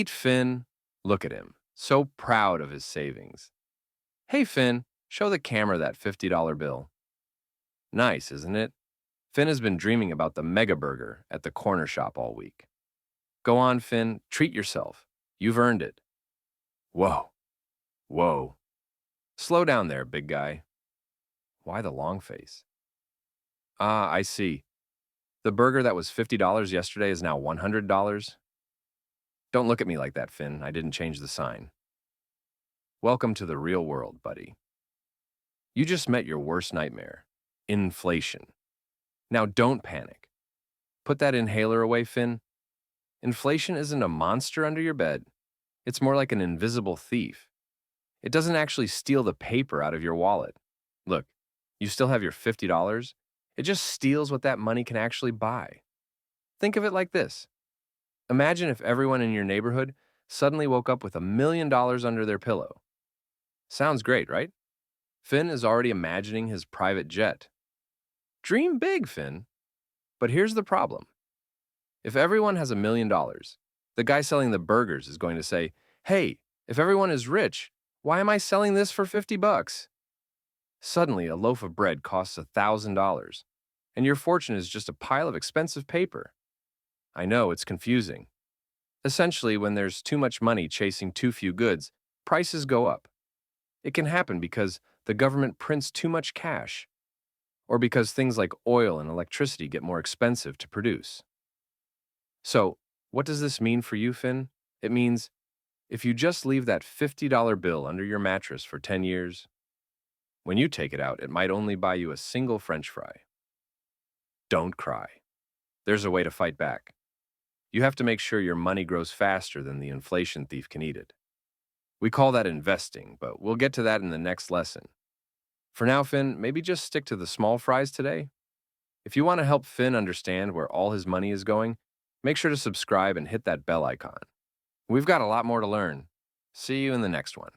Meet Finn. Look at him, so proud of his savings. Hey, Finn, show the camera that $50 bill. Nice, isn't it? Finn has been dreaming about the mega burger at the corner shop all week. Go on, Finn, treat yourself. You've earned it. Whoa, whoa. Slow down there, big guy. Why the long face? Ah, I see. The burger that was $50 yesterday is now $100? Don't look at me like that, Finn. I didn't change the sign. Welcome to the real world, buddy. You just met your worst nightmare. Inflation. Now don't panic. Put that inhaler away, Finn. Inflation isn't a monster under your bed. It's more like an invisible thief. It doesn't actually steal the paper out of your wallet. Look, you still have your $50. It just steals what that money can actually buy. Think of it like this. Imagine if everyone in your neighborhood suddenly woke up with $1 million under their pillow. Sounds great, right? Finn is already imagining his private jet. Dream big, Finn. But here's the problem. If everyone has $1 million, the guy selling the burgers is going to say, "Hey, if everyone is rich, why am I selling this for 50 bucks?" Suddenly, a loaf of bread costs $1,000, and your fortune is just a pile of expensive paper. I know, it's confusing. Essentially, when there's too much money chasing too few goods, prices go up. It can happen because the government prints too much cash, or because things like oil and electricity get more expensive to produce. So, what does this mean for you, Finn? It means if you just leave that $50 bill under your mattress for 10 years, when you take it out, it might only buy you a single French fry. Don't cry. There's a way to fight back. You have to make sure your money grows faster than the inflation thief can eat it. We call that investing, but we'll get to that in the next lesson. For now, Finn, maybe just stick to the small fries today. If you want to help Finn understand where all his money is going, make sure to subscribe and hit that bell icon. We've got a lot more to learn. See you in the next one.